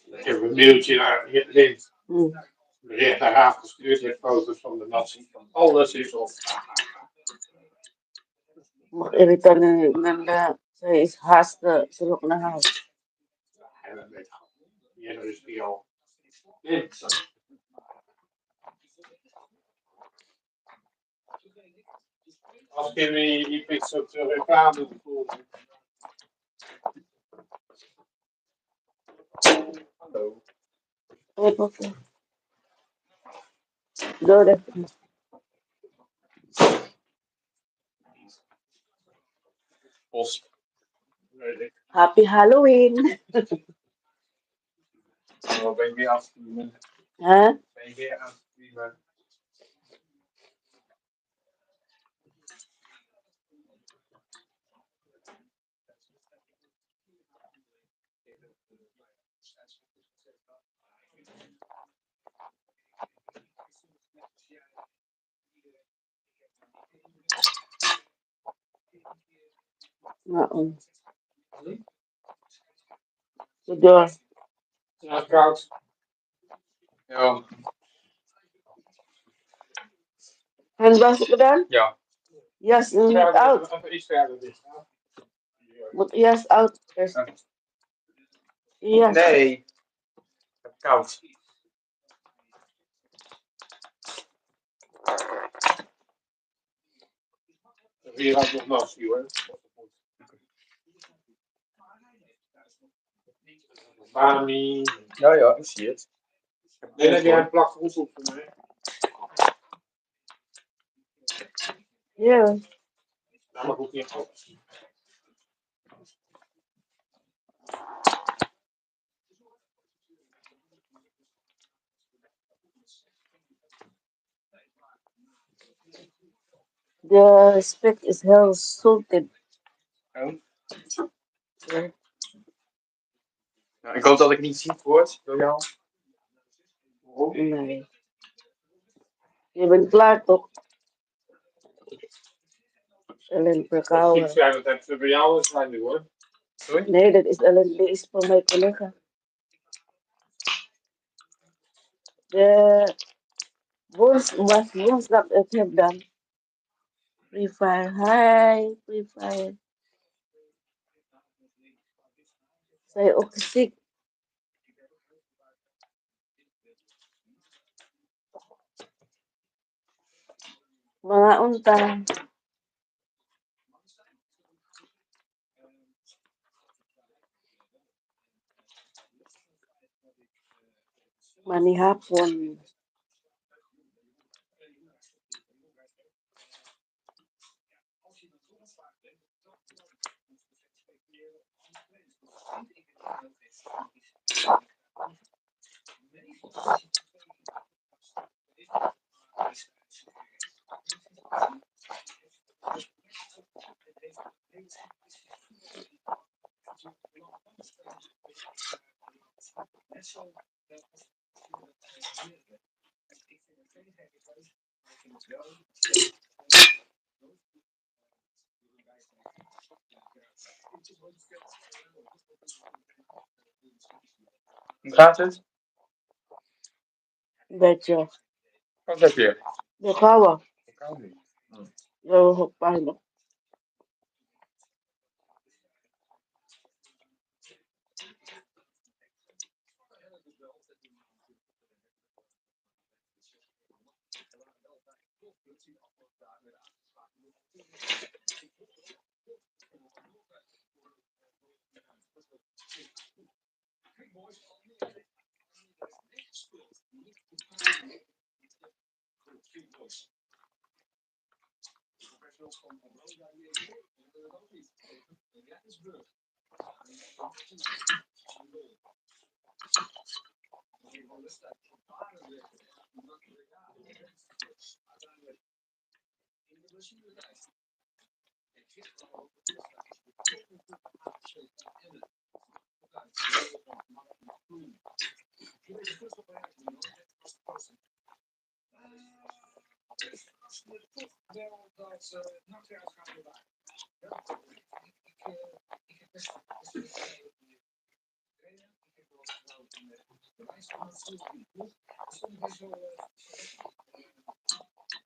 Ik heb een mailtje naar Lint bericht naar Raaf gestuurd met foto's van de natie. Van alles is op. Mag irritan Nanda. Saya is haast terug naar huis. En dat weet ik gewoon. Ja, dat is die al. Lint. Als je die pikt op de reclame bijvoorbeeld. Hallo. Door de Post. Weet ik. Happy Halloween. Oh, ben ik weer aan het streamen. Huh? Ben je weer aan het streamen? Nou, door. Ja, koud. Ja. Handwas gedaan? Ja. Jas niet out. Even iets verder dicht. Moet jas out. Jas. Nee. Koud. Hier had nog nasi hoor. Bami. Ja, ja, ik zie het. Nee, heb jij een plak roesel voor mij? Ja. Nou, maar goed niet. The spec is heel salted. Oh. Ja. Nou, ik hoop dat ik niet ziek word door jou. Nee. Je bent klaar toch? Alleen verkouden. Ziek zijn, dat hebben ze bij jou waarschijnlijk hoor. Sorry? Nee, dat is alleen deze van mijn collega. De woensdag ik heb dan. Free Fire. Hi, Free Fire. Zij ook ziek. Mga unta. Manihapon. Hoe gaat het? Beetje. Wat heb je? De koude. Ik hou niet. Zo ook pijnlijk.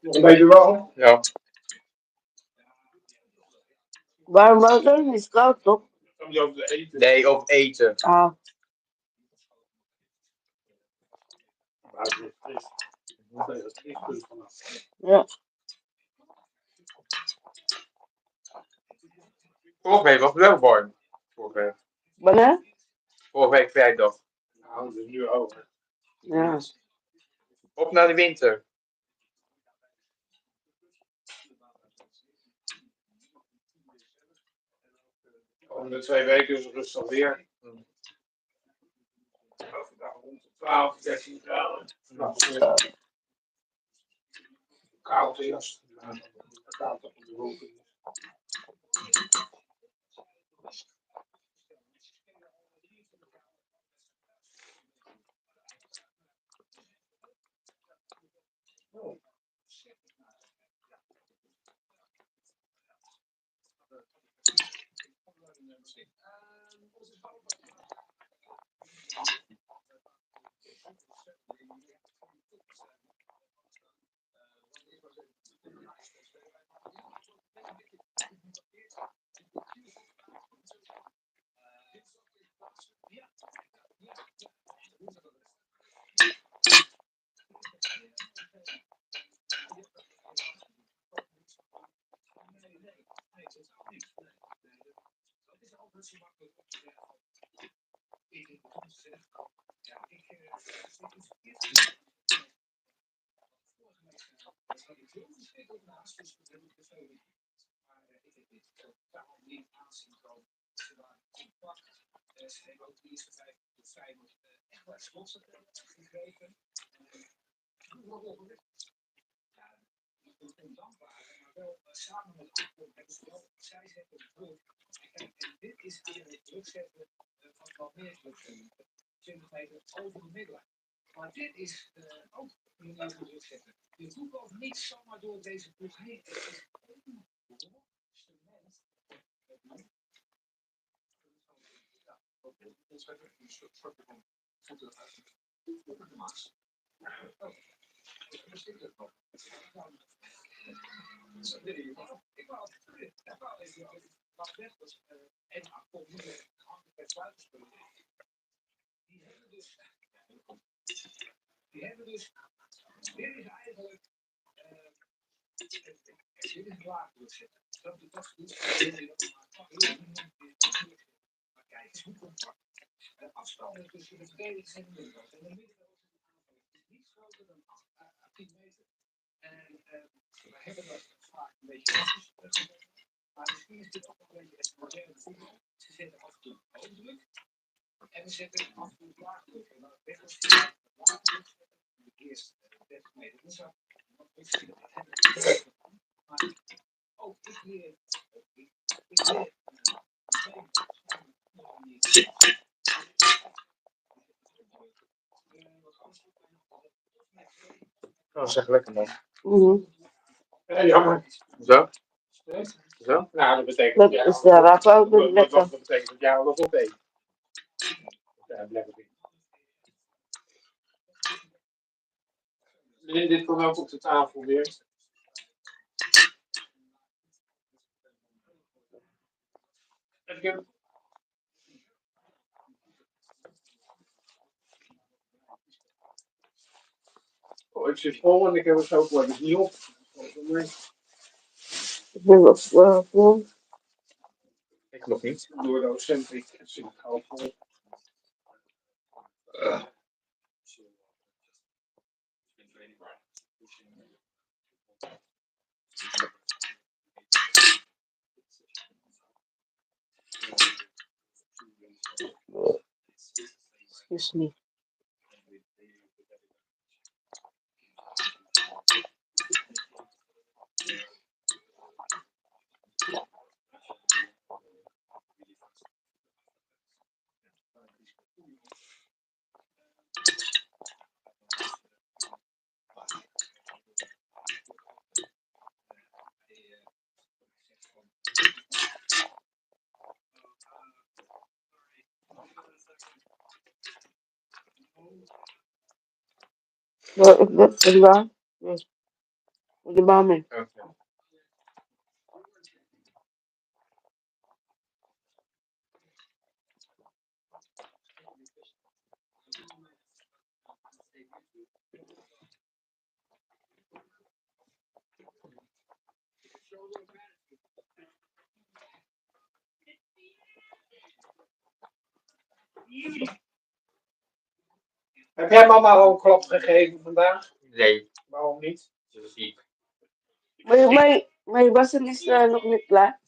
Nog een beetje wel? Ja. Warm water is koud, toch? Om je over te eten. Nee, over eten. Ah, Buiten is fris. Dat is het vriespunt vanaf. ja. Vorige week was het wel warm. Wanneer? Vorige week vrijdag. Nou, dat is nu over. Ja. Op naar de winter. Komende 2 weken is het rustig weer. Overdag rond de 12, 13 graden. Koud eerst. Koud op de wolken. Dat is echt lekker, man. Ja, jammer. Zo? Zo? Nou, dat betekent Dat ja, is de rap ook dat lekker. betekent dat jij alles opeet. Ja, lekker. Dit komt ook op de tafel weer. Oh, ik zit vol en ik heb het zo voor dus niet op. Ik ben wel vol. Ik nog niet. Door de Ocentric zit ik al vol. Excuse me. Dat waar. De mami. Oké. Heb jij mama al een klap gegeven vandaag? Nee, Waarom niet? ze is ziek. Maar je wassen is nog niet klaar.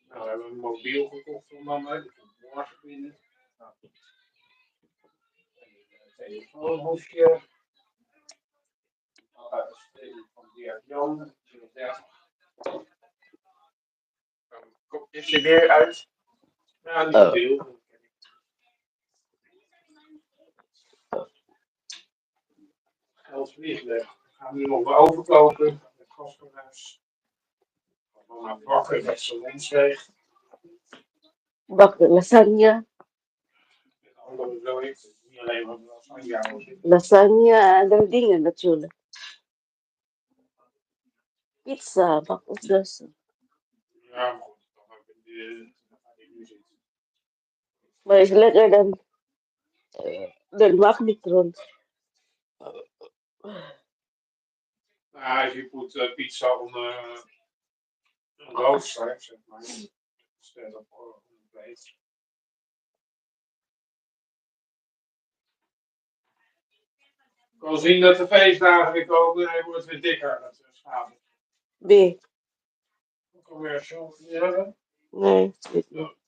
Nou, we hebben een mobiel gekocht voor mama. Die komt morgen binnen. Nou. Telefoonhoefje. Van de heer Jan. Is ze weer uit? Ja, niet veel. Geld vliegt weg. We gaan nu nog wel overkopen. Het gasfornuis. Mama bakken met salons leeg. Bakken lasagne. Met andere zoiets. Niet alleen maar lasagne. Lasagne, andere dingen natuurlijk. Pizza, bakken dus. Ja, maar goed. Dan heb ik die nu zitten. Maar is lekker dan magnetron. Nou, als je moet pizza onder een rooster, zeg maar. Stel dat voor een vlees. Ik kan zien dat de feestdagen weer komen en hij wordt weer dikker. Dat is schaam. Wie? Kom weer zo. Ja, Nee, weet niet.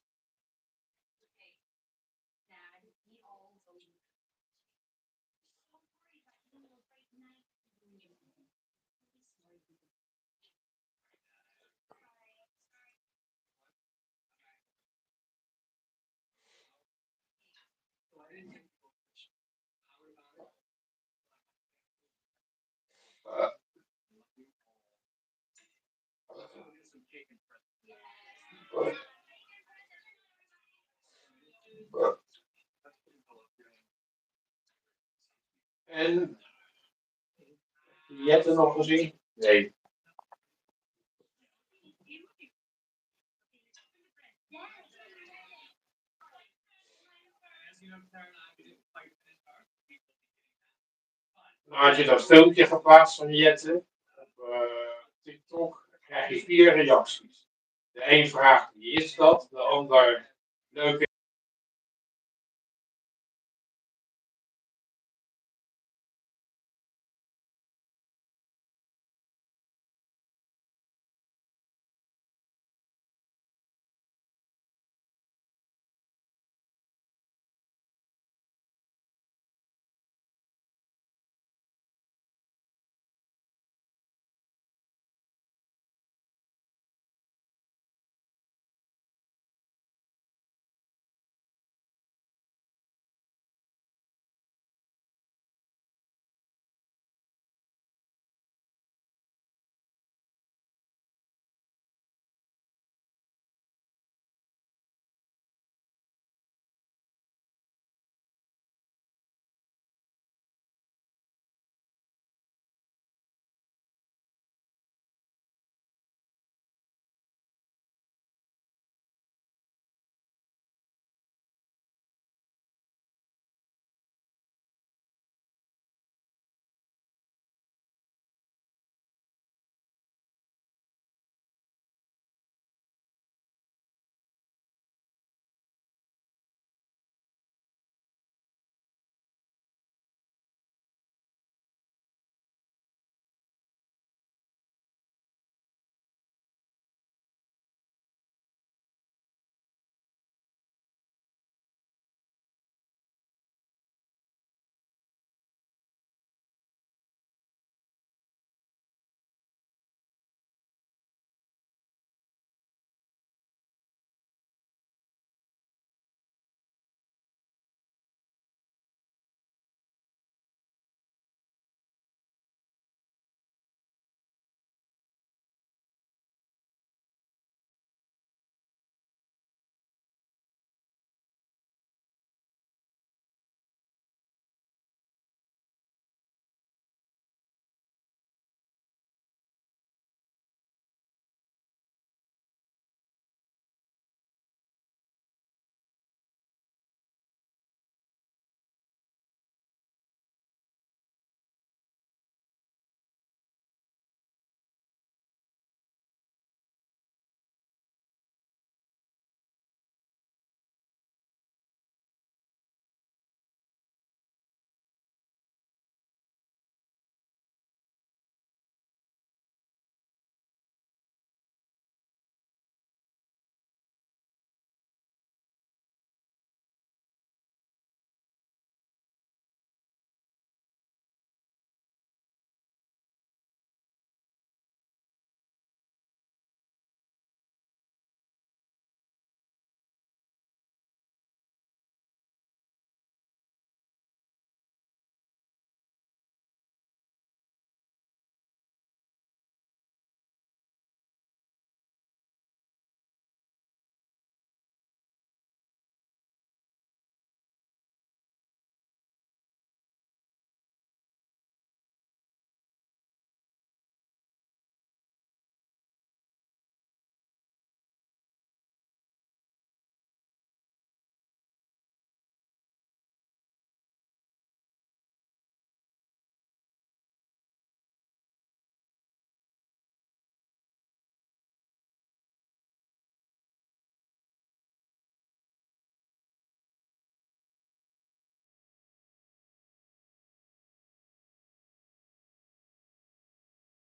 en Jette nog gezien? Nee. Nou, als je dat filmpje geplaatst van Jette op TikTok, dan krijg je 4 reacties. De een vraagt wie is dat, de ander leuke